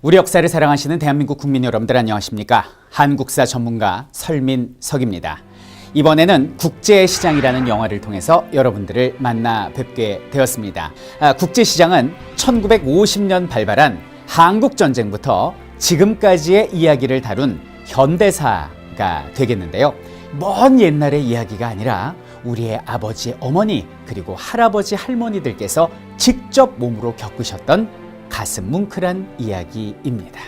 우리 역사를 사랑하시는 대한민국 국민 여러분들 안녕하십니까? 한국사 전문가 설민석입니다. 이번에는 국제시장이라는 영화를 통해서 여러분들을 만나 뵙게 되었습니다. 국제시장은 1950년 발발한 한국전쟁부터 지금까지의 이야기를 다룬 현대사가 되겠는데요. 먼 옛날의 이야기가 아니라 우리의 아버지, 어머니, 그리고 할아버지, 할머니들께서 직접 몸으로 겪으셨던 가슴 뭉클한 이야기입니다.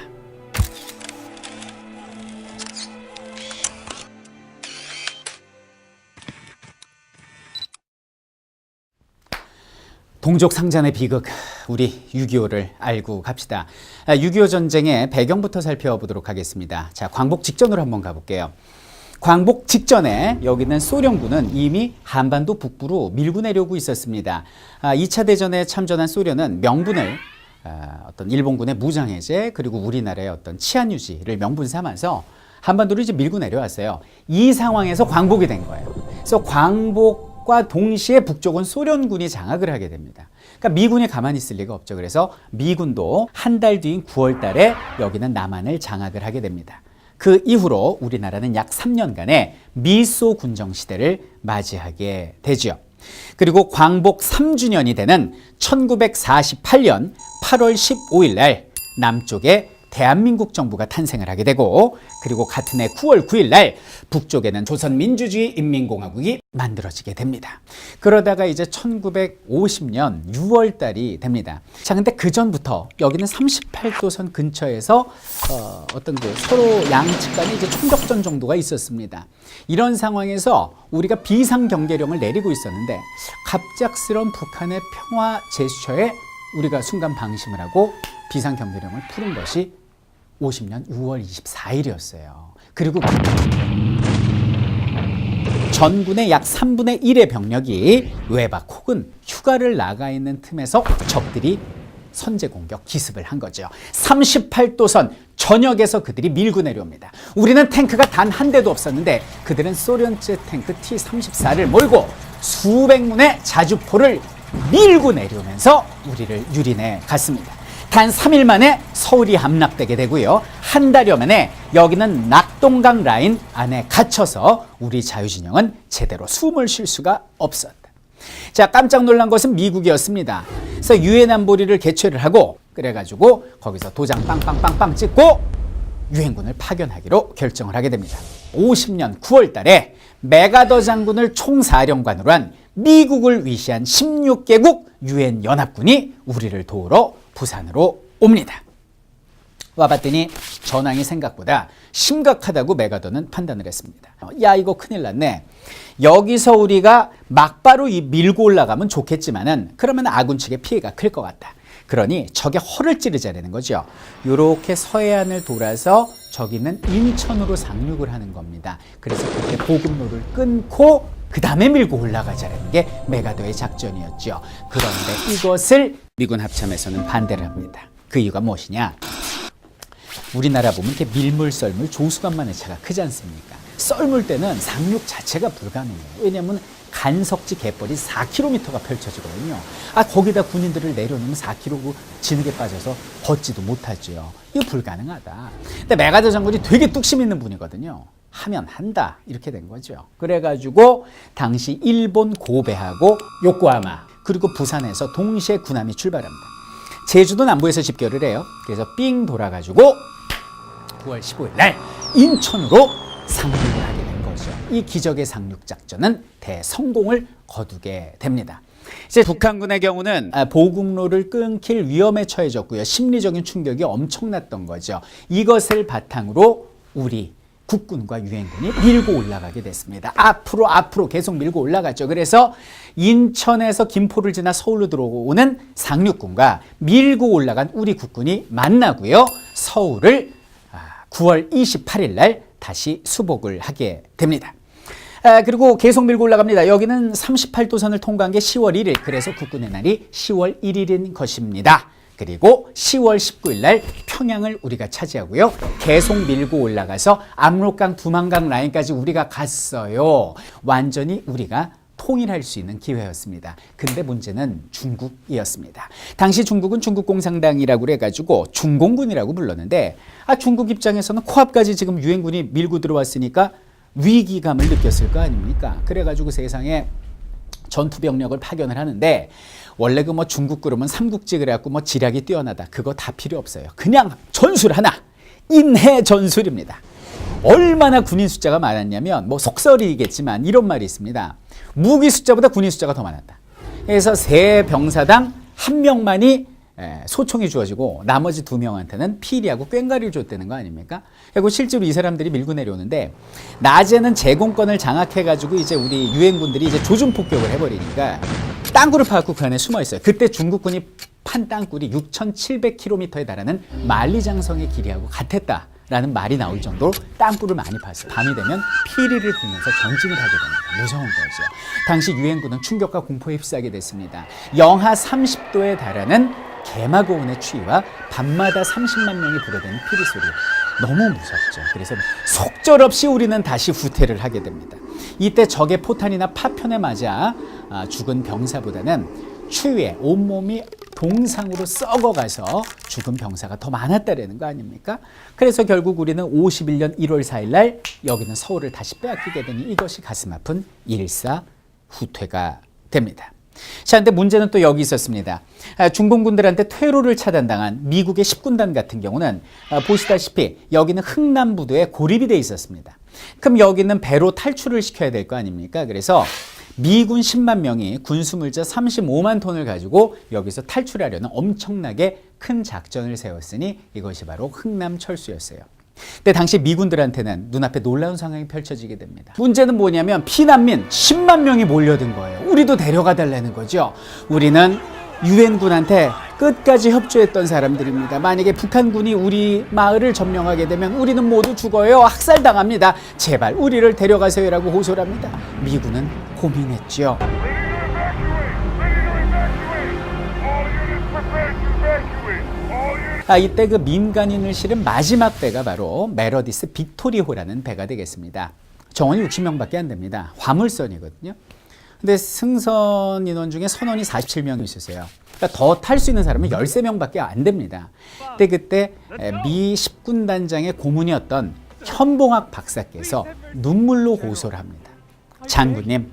동족 상잔의 비극, 우리 6.25를 알고 갑시다. 6.25 전쟁의 배경부터 살펴보도록 하겠습니다. 자, 광복 직전으로 한번 가볼게요. 광복 직전에 여기는 소련군은 이미 한반도 북부로 밀고 내려오고 있었습니다. 2차 대전에 참전한 소련은 명분을 어떤 일본군의 무장해제 그리고 우리나라의 어떤 치안 유지를 명분 삼아서 한반도를 이제 밀고 내려왔어요. 이 상황에서 광복이 된 거예요. 그래서 광복과 동시에 북쪽은 소련군이 장악을 하게 됩니다. 그러니까 미군이 가만히 있을 리가 없죠. 그래서 미군도 한 달 뒤인 9월 달에 여기는 남한을 장악을 하게 됩니다. 그 이후로 우리나라는 약 3년간의 미소 군정 시대를 맞이하게 되죠. 그리고 광복 3주년이 되는 1948년 8월 15일 날 남쪽에 대한민국 정부가 탄생을 하게 되고, 그리고 같은 해 9월 9일 날 북쪽에는 조선민주주의 인민공화국이 만들어지게 됩니다. 그러다가 이제 1950년 6월 달이 됩니다. 자, 근데 그 전부터 여기는 38도선 근처에서 어떤 그 서로 양측 간에 이제 총격전 정도가 있었습니다. 이런 상황에서 우리가 비상경계령을 내리고 있었는데 갑작스러운 북한의 평화 제스처에 우리가 순간 방심을 하고 비상경계령을 푸는 것이 50년 6월 24일이었어요. 그리고 전군의 약 3분의 1의 병력이 외박 혹은 휴가를 나가 있는 틈에서 적들이 선제 공격 기습을 한 거죠. 38도선 전역에서 그들이 밀고 내려옵니다. 우리는 탱크가 단 한 대도 없었는데 그들은 소련제 탱크 T-34를 몰고 수백 문의 자주포를 밀고 내려오면서 우리를 유린해 갔습니다. 단 3일 만에 서울이 함락되게 되고요. 한 달여 만에 여기는 낙동강 라인 안에 갇혀서 우리 자유진영은 제대로 숨을 쉴 수가 없었다. 자, 깜짝 놀란 것은 미국이었습니다. 그래서 유엔 안보리를 개최를 하고 그래가지고 거기서 도장 빵빵빵빵 찍고 유엔군을 파견하기로 결정을 하게 됩니다. 50년 9월 달에 맥아더 장군을 총사령관으로 한 미국을 위시한 16개국 유엔 연합군이 우리를 도우러 부산으로 옵니다. 와봤더니 전황이 생각보다 심각하다고 맥아더는 판단을 했습니다. 야, 이거 큰일 났네. 여기서 우리가 막바로 밀고 올라가면 좋겠지만은 그러면 아군 측의 피해가 클 것 같다. 그러니 적의 허를 찌르자는 거죠. 이렇게 서해안을 돌아서 저기는 인천으로 상륙을 하는 겁니다. 그래서 그렇게 보급로를 끊고 그 다음에 밀고 올라가자는 게 맥아더의 작전이었죠. 그런데 이것을 미군 합참에서는 반대를 합니다. 그 이유가 무엇이냐? 우리나라 보면 이렇게 밀물, 썰물, 조수간만의 차가 크지 않습니까? 썰물 때는 상륙 자체가 불가능해요. 왜냐하면 간석지 갯벌이 4km가 펼쳐지거든요. 거기다 군인들을 내려놓으면 4km 진흙에 빠져서 걷지도 못하죠. 이거 불가능하다. 근데 맥아더 장군이 되게 뚝심 있는 분이거든요. 하면 한다, 이렇게 된 거죠. 그래가지고 당시 일본 고베하고 요코하마 그리고 부산에서 동시에 군함이 출발합니다. 제주도 남부에서 집결을 해요. 그래서 삥 돌아가지고 9월 15일 날 인천으로 상륙을 하게 된 거죠. 이 기적의 상륙 작전은 대성공을 거두게 됩니다. 이제 북한군의 경우는 보급로를 끊길 위험에 처해졌고요. 심리적인 충격이 엄청났던 거죠. 이것을 바탕으로 우리 국군과 유엔군이 밀고 올라가게 됐습니다. 앞으로 계속 밀고 올라갔죠. 그래서 인천에서 김포를 지나 서울로 들어오는 상륙군과 밀고 올라간 우리 국군이 만나고요. 서울을 9월 28일 날 다시 수복을 하게 됩니다. 그리고 계속 밀고 올라갑니다. 여기는 38도선을 통과한 게 10월 1일, 그래서 국군의 날이 10월 1일인 것입니다. 그리고 10월 19일 날 평양을 우리가 차지하고요. 계속 밀고 올라가서 압록강, 두만강 라인까지 우리가 갔어요. 완전히 우리가 통일할 수 있는 기회였습니다. 근데 문제는 중국이었습니다. 당시 중국은 중국공산당이라고 그래가지고 중공군이라고 불렀는데 중국 입장에서는 코앞까지 지금 유엔군이 밀고 들어왔으니까 위기감을 느꼈을 거 아닙니까? 그래가지고 세상에 전투병력을 파견을 하는데 원래 그 뭐 중국 그러면 삼국지 그래갖고 뭐 지략이 뛰어나다 그거 다 필요 없어요. 그냥 전술 하나 인해 전술입니다. 얼마나 군인 숫자가 많았냐면 뭐 속설이겠지만 이런 말이 있습니다. 무기 숫자보다 군인 숫자가 더 많았다. 그래서 세 병사당 한 명만이 소총이 주어지고 나머지 2명한테는 피리하고 꽹과리를 줬다는 거 아닙니까? 그리고 실제로 이 사람들이 밀고 내려오는데 낮에는 제공권을 장악해가지고 이제 우리 유엔군들이 이제 조준 폭격을 해버리니까 땅굴을 파갖고 그 안에 숨어 있어요. 그때 중국군이 판 땅굴이 6,700km에 달하는 만리장성의 길이하고 같았다. 라는 말이 나올 정도로 땅굴을 많이 팠어요. 밤이 되면 피리를 불면서 전진을 하게 됩니다. 무서운 거죠. 당시 유엔군은 충격과 공포에 휩싸게 됐습니다. 영하 30도에 달하는 개마고온의 추위와 밤마다 30만 명이 불어대는 피리 소리. 너무 무섭죠. 그래서 속절없이 우리는 다시 후퇴를 하게 됩니다. 이때 적의 포탄이나 파편에 맞아 죽은 병사보다는 추위에 온몸이 동상으로 썩어가서 죽은 병사가 더 많았다라는 거 아닙니까? 그래서 결국 우리는 51년 1월 4일 날 여기는 서울을 다시 빼앗기게 되니 이것이 가슴 아픈 일사후퇴가 됩니다. 자, 근데 문제는 또 여기 있었습니다. 중공군들한테 퇴로를 차단당한 미국의 10군단 같은 경우는 보시다시피 여기는 흥남부두에 고립이 돼 있었습니다. 그럼 여기는 배로 탈출을 시켜야 될 거 아닙니까? 그래서 미군 10만 명이 군수물자 35만 톤을 가지고 여기서 탈출하려는 엄청나게 큰 작전을 세웠으니 이것이 바로 흥남철수였어요. 근데 당시 미군들한테는 눈앞에 놀라운 상황이 펼쳐지게 됩니다. 문제는 뭐냐면 피난민 10만 명이 몰려든 거예요. 우리도 데려가 달라는 거죠. 우리는 유엔군한테 끝까지 협조했던 사람들입니다. 만약에 북한군이 우리 마을을 점령하게 되면 우리는 모두 죽어요. 학살당합니다. 제발 우리를 데려가세요라고 호소를 합니다. 미군은 고민했죠. 이때 그 민간인을 실은 마지막 배가 바로 메러디스 빅토리호라는 배가 되겠습니다. 정원이 60명밖에 안 됩니다. 화물선이거든요. 근데 승선 인원 중에 선원이 47명이 있었어요. 그러니까 더 탈 수 있는 사람은 13명밖에 안 됩니다. 근데 그때 미 10군단장의 고문이었던 현봉학 박사께서 눈물로 호소를 합니다. 장군님,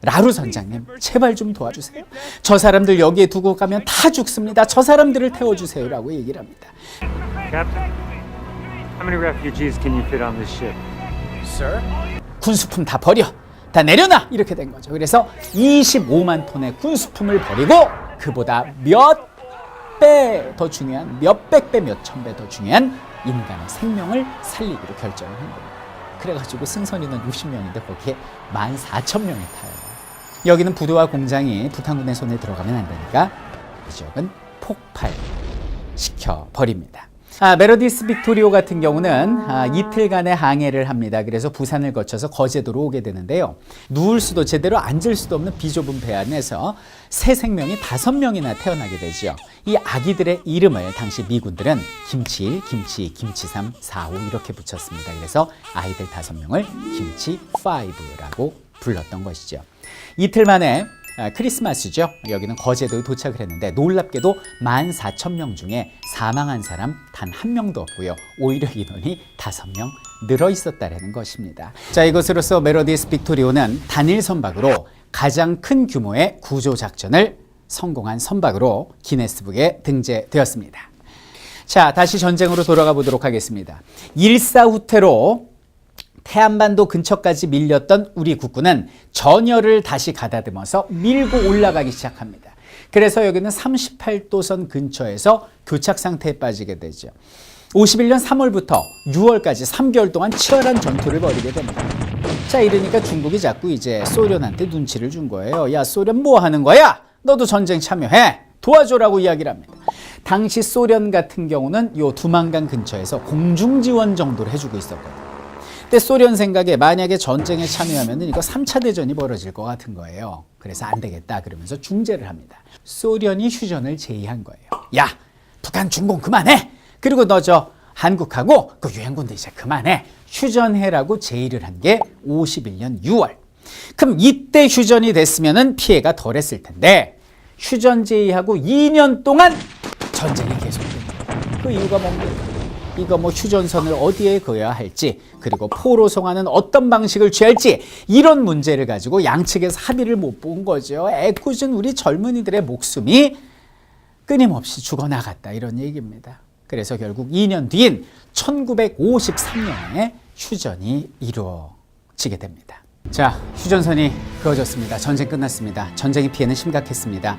라루 선장님, 제발 좀 도와주세요. 저 사람들 여기에 두고 가면 다 죽습니다. 저 사람들을 태워주세요라고 얘기를 합니다. Captain, how many refugees can you fit on this ship? Sir? 군수품 다 버려. 다 내려놔. 이렇게 된 거죠. 그래서 25만 톤의 군수품을 버리고 그보다 몇 배 더 중요한, 몇백 배, 몇천 배 더 중요한 인간의 생명을 살리기로 결정을 한 겁니다. 그래가지고 승선인은 60명인데 거기에 14,000명이 타요. 여기는 부두와 공장이 북한군의 손에 들어가면 안 되니까 이 지역은 폭발시켜 버립니다. 메러디스 빅토리오 같은 경우는 이틀간의 항해를 합니다. 그래서 부산을 거쳐서 거제도로 오게 되는데요. 누울 수도 제대로 앉을 수도 없는 비좁은 배 안에서 새 생명이 5명이나 태어나게 되죠. 이 아기들의 이름을 당시 미군들은 김치 1, 김치 2, 김치 3, 4, 5 이렇게 붙였습니다. 그래서 아이들 5명을 김치 5라고 불렀던 것이죠. 이틀 만에 크리스마스죠. 여기는 거제도에 도착을 했는데 놀랍게도 14,000명 중에 사망한 사람 단 1명도 없고요. 오히려 인원이 5명 늘어 있었다는 것입니다. 자, 이것으로서 메러디스 빅토리오는 단일 선박으로 가장 큰 규모의 구조 작전을 성공한 선박으로 기네스북에 등재되었습니다. 자, 다시 전쟁으로 돌아가 보도록 하겠습니다. 일사후퇴로 태안반도 근처까지 밀렸던 우리 국군은 전열을 다시 가다듬어서 밀고 올라가기 시작합니다. 그래서 여기는 38도선 근처에서 교착 상태에 빠지게 되죠. 51년 3월부터 6월까지 3개월 동안 치열한 전투를 벌이게 됩니다. 자, 이러니까 중국이 자꾸 이제 소련한테 눈치를 준 거예요. 야, 소련 뭐 하는 거야? 너도 전쟁 참여해. 도와줘라고 이야기를 합니다. 당시 소련 같은 경우는 요 두만강 근처에서 공중 지원 정도를 해주고 있었거든요. 근데 소련 생각에 만약에 전쟁에 참여하면 이거 3차 대전이 벌어질 것 같은 거예요. 그래서 안 되겠다 그러면서 중재를 합니다. 소련이 휴전을 제의한 거예요. 야, 북한 준공 그만해. 그리고 너 저 한국하고 그 유엔군들 이제 그만해. 휴전해라고 제의를 한 게 51년 6월. 그럼 이때 휴전이 됐으면 피해가 덜했을 텐데 휴전 제의하고 2년 동안 전쟁이 계속됩니다. 그 이유가 뭡니까? 이거 뭐 휴전선을 어디에 그어야 할지, 그리고 포로 송환은 어떤 방식을 취할지, 이런 문제를 가지고 양측에서 합의를 못 본 거죠. 애꿎은 우리 젊은이들의 목숨이 끊임없이 죽어나갔다, 이런 얘기입니다. 그래서 결국 2년 뒤인 1953년에 휴전이 이루어지게 됩니다. 자, 휴전선이 그어졌습니다. 전쟁 끝났습니다. 전쟁의 피해는 심각했습니다.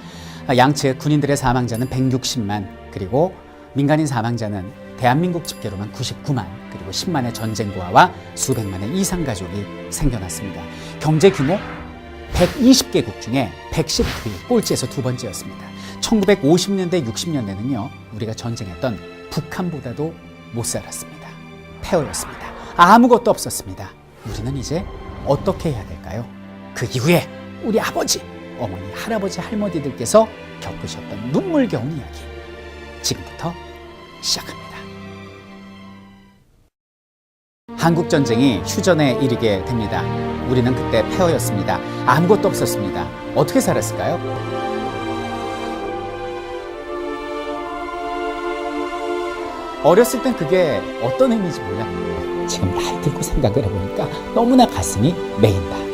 양측 군인들의 사망자는 160만, 그리고 민간인 사망자는 대한민국 집계로만 99만, 그리고 10만의 전쟁 고아와 수백만의 이상 가족이 생겨났습니다. 경제 규모 120개국 중에 119위, 꼴찌에서 두 번째였습니다. 1950년대, 60년대는요, 우리가 전쟁했던 북한보다도 못 살았습니다. 폐허였습니다. 아무것도 없었습니다. 우리는 이제 어떻게 해야 될까요? 그 이후에 우리 아버지, 어머니, 할아버지, 할머니들께서 겪으셨던 눈물겨운 이야기, 지금부터 시작합니다. 한국전쟁이 휴전에 이르게 됩니다. 우리는 그때 폐허였습니다. 아무것도 없었습니다. 어떻게 살았을까요? 어렸을 땐 그게 어떤 의미인지 몰랐는데 지금 나이 들고 생각을 해보니까 너무나 가슴이 메인다.